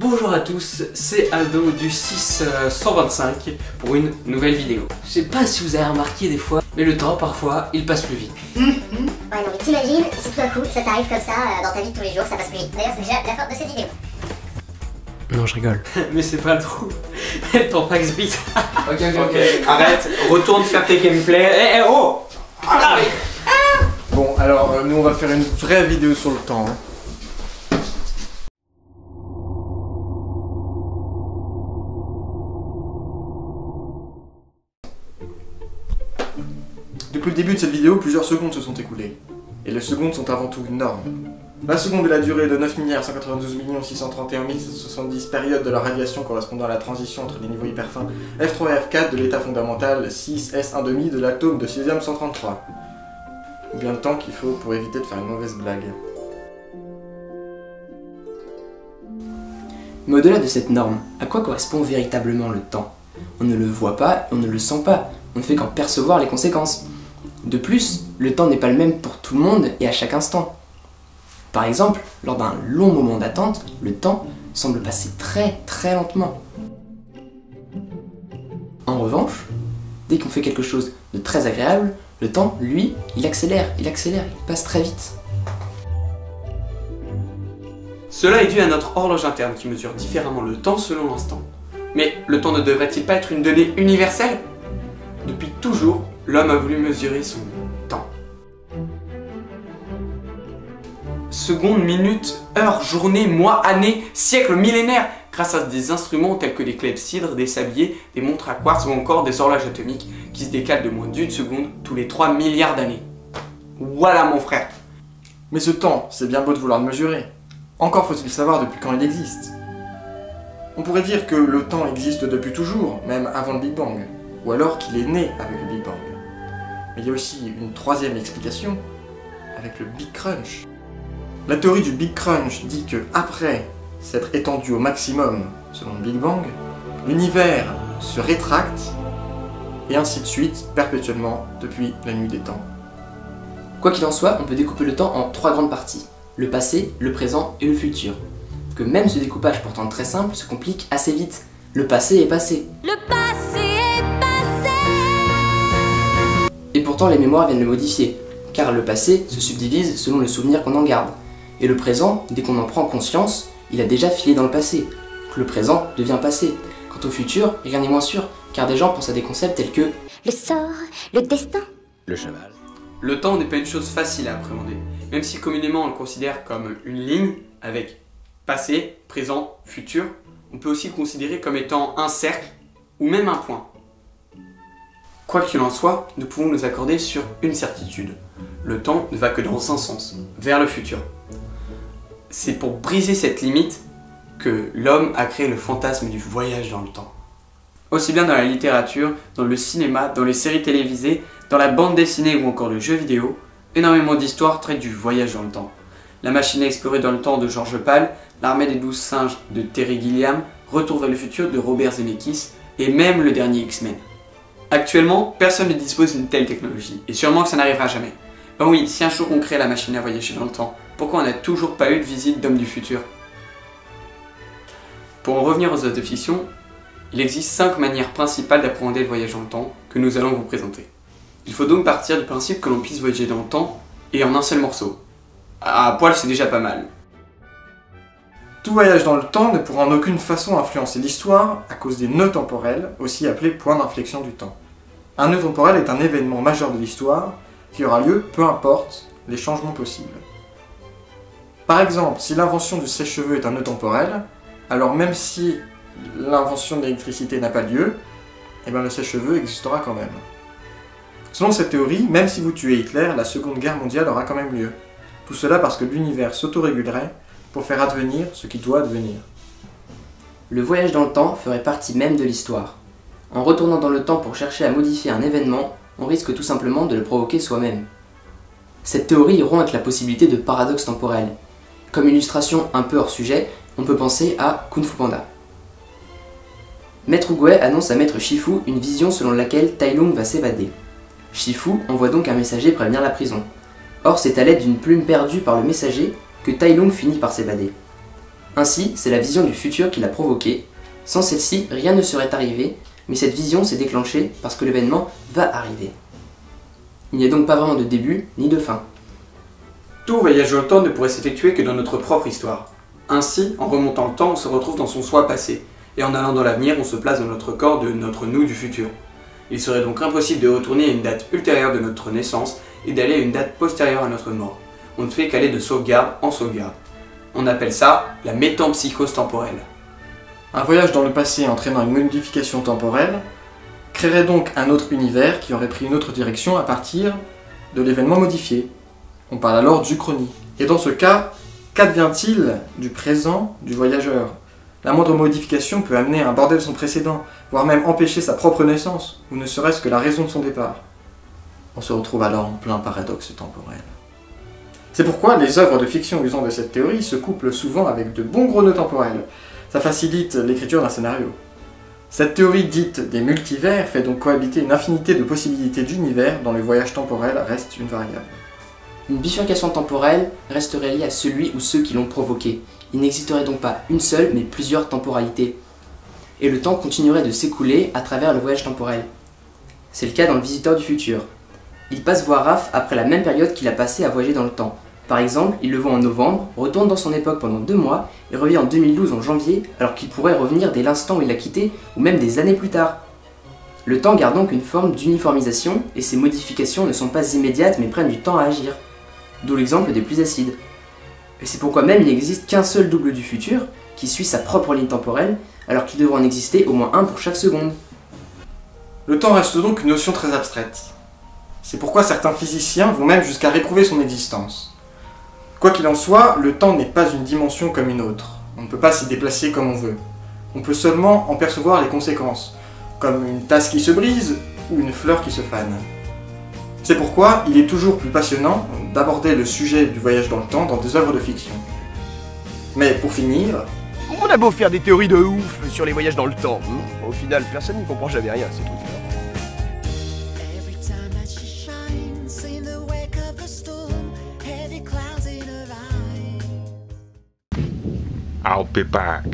Bonjour à tous, c'est Aldo du 625 pour une nouvelle vidéo. Je sais pas si vous avez remarqué des fois, mais le temps parfois il passe plus vite. Ouais non mais t'imagines si tout à coup ça t'arrive comme ça dans ta vie de tous les jours, ça passe plus vite. D'ailleurs c'est déjà la fin de cette vidéo. Non je rigole. Mais c'est pas le trou, le temps passe vite. Ok, arrête, retourne faire tes gameplays. Oh ah, Bon, alors nous on va faire une vraie vidéo sur le temps. Hein. Depuis le début de cette vidéo, plusieurs secondes se sont écoulées. Et les secondes sont avant tout une norme. La seconde est la durée de 9 192 631 770 périodes de la radiation correspondant à la transition entre les niveaux hyperfins F3 et F4 de l'état fondamental 6S1,5 de l'atome de césium 133. Ou bien le temps qu'il faut pour éviter de faire une mauvaise blague. Mais au-delà de cette norme, à quoi correspond véritablement le temps? On ne le voit pas et on ne le sent pas, on ne fait qu'en percevoir les conséquences. De plus, le temps n'est pas le même pour tout le monde et à chaque instant. Par exemple, lors d'un long moment d'attente, le temps semble passer très lentement. En revanche, dès qu'on fait quelque chose de très agréable, le temps, lui, il accélère, il passe très vite. Cela est dû à notre horloge interne qui mesure différemment le temps selon l'instant. Mais le temps ne devrait-il pas être une donnée universelle? Depuis toujours, l'homme a voulu mesurer son temps. Secondes, minutes, heures, journées, mois, années, siècles, millénaires, grâce à des instruments tels que des clepsydres, des sabliers, des montres à quartz ou encore des horloges atomiques qui se décalent de moins d'une seconde tous les 3 milliards d'années. Voilà mon frère. Mais ce temps, c'est bien beau de vouloir le mesurer. Encore faut-il savoir depuis quand il existe. On pourrait dire que le temps existe depuis toujours, même avant le Big Bang, ou alors qu'il est né avec le Big Bang. Mais il y a aussi une troisième explication, avec le Big Crunch. La théorie du Big Crunch dit que après s'être étendu au maximum selon le Big Bang, l'univers se rétracte, et ainsi de suite, perpétuellement, depuis la nuit des temps. Quoi qu'il en soit, on peut découper le temps en 3 grandes parties. Le passé, le présent et le futur. Que même ce découpage pourtant très simple se complique assez vite. Le passé est passé. Le passé est passé. Et pourtant les mémoires viennent le modifier, car le passé se subdivise selon le souvenir qu'on en garde. Et le présent, dès qu'on en prend conscience, il a déjà filé dans le passé. Donc le présent devient passé. Quant au futur, rien n'est moins sûr, car des gens pensent à des concepts tels que Le sort, le destin. Le cheval. Le temps n'est pas une chose facile à appréhender, même si communément on le considère comme une ligne avec passé, présent, futur, on peut aussi le considérer comme étant un cercle ou même un point. Quoi qu'il en soit, nous pouvons nous accorder sur une certitude. Le temps ne va que dans un sens, vers le futur. C'est pour briser cette limite que l'homme a créé le fantasme du voyage dans le temps. Aussi bien dans la littérature, dans le cinéma, dans les séries télévisées, dans la bande dessinée ou encore le jeu vidéo, énormément d'histoires traitent du voyage dans le temps. La machine à explorer dans le temps de George Pal, L'armée des 12 singes de Terry Gilliam, Retour vers le futur de Robert Zemeckis et même le dernier X-Men. Actuellement, personne ne dispose d'une telle technologie et sûrement que ça n'arrivera jamais. Ben oui, si un jour on crée la machine à voyager dans le temps, pourquoi on n'a toujours pas eu de visite d'hommes du futur? Pour en revenir aux œuvres de fiction, il existe 5 manières principales d'appréhender le voyage dans le temps que nous allons vous présenter. Il faut donc partir du principe que l'on puisse voyager dans le temps et en un seul morceau. À poil, c'est déjà pas mal. Tout voyage dans le temps ne pourra en aucune façon influencer l'histoire à cause des nœuds temporels, aussi appelés points d'inflexion du temps. Un nœud temporel est un événement majeur de l'histoire qui aura lieu peu importe les changements possibles. Par exemple, si l'invention du sèche-cheveux est un nœud temporel, alors même si l'invention de l'électricité n'a pas lieu, eh bien le sèche-cheveux existera quand même. Selon cette théorie, même si vous tuez Hitler, la Seconde Guerre mondiale aura quand même lieu. Tout cela parce que l'univers s'autorégulerait pour faire advenir ce qui doit advenir. le voyage dans le temps ferait partie même de l'histoire. En retournant dans le temps pour chercher à modifier un événement, on risque tout simplement de le provoquer soi-même. Cette théorie rompt avec la possibilité de paradoxe temporel. Comme illustration un peu hors sujet, on peut penser à Kung Fu Panda. Maître Oogway annonce à Maître Shifu une vision selon laquelle Tai Lung va s'évader. Shifu envoie donc un messager prévenir la prison. Or c'est à l'aide d'une plume perdue par le messager que Tai Lung finit par s'évader. Ainsi, c'est la vision du futur qui l'a provoquée. Sans celle-ci, rien ne serait arrivé, mais cette vision s'est déclenchée parce que l'événement va arriver. Il n'y a donc pas vraiment de début ni de fin. Tout voyage dans le temps ne pourrait s'effectuer que dans notre propre histoire. Ainsi, en remontant le temps, on se retrouve dans son soi passé, et en allant dans l'avenir, on se place dans notre corps de notre nous du futur. Il serait donc impossible de retourner à une date ultérieure de notre naissance et d'aller à une date postérieure à notre mort. On ne fait qu'aller de sauvegarde en sauvegarde. On appelle ça la métempsychose temporelle. Un voyage dans le passé entraînant une modification temporelle créerait donc un autre univers qui aurait pris une autre direction à partir de l'événement modifié. On parle alors d'uchronie. Et dans ce cas, qu'advient-il du présent du voyageur? La moindre modification peut amener à un bordel son précédent, voire même empêcher sa propre naissance, ou ne serait-ce que la raison de son départ. On se retrouve alors en plein paradoxe temporel. C'est pourquoi les œuvres de fiction usant de cette théorie se couplent souvent avec de bons gros nœuds temporels. Ça facilite l'écriture d'un scénario. Cette théorie dite des multivers fait donc cohabiter une infinité de possibilités d'univers dont le voyage temporel reste une variable. Une bifurcation temporelle resterait liée à celui ou ceux qui l'ont provoquée. Il n'existerait donc pas une seule, mais plusieurs temporalités. Et le temps continuerait de s'écouler à travers le voyage temporel. C'est le cas dans le Visiteur du futur. Il passe voir Raph après la même période qu'il a passé à voyager dans le temps. Par exemple, il le voit en novembre, retourne dans son époque pendant 2 mois, et revient en 2012 en janvier, alors qu'il pourrait revenir dès l'instant où il l'a quitté, ou même des années plus tard. Le temps garde donc une forme d'uniformisation, et ces modifications ne sont pas immédiates mais prennent du temps à agir. D'où l'exemple des pluies acides. Et c'est pourquoi même il n'existe qu'un seul double du futur, qui suit sa propre ligne temporelle, alors qu'il devrait en exister au moins un pour chaque seconde. Le temps reste donc une notion très abstraite. C'est pourquoi certains physiciens vont même jusqu'à réprouver son existence. Quoi qu'il en soit, le temps n'est pas une dimension comme une autre. On ne peut pas s'y déplacer comme on veut. On peut seulement en percevoir les conséquences, comme une tasse qui se brise ou une fleur qui se fane. C'est pourquoi il est toujours plus passionnant d'aborder le sujet du voyage dans le temps dans des œuvres de fiction. Mais pour finir, On a beau faire des théories de ouf sur les voyages dans le temps, au final personne n'y comprend jamais rien à ces trucs-là. Every time that she shines in the wake of a storm, heavy clouds in her eyes. I'll be back.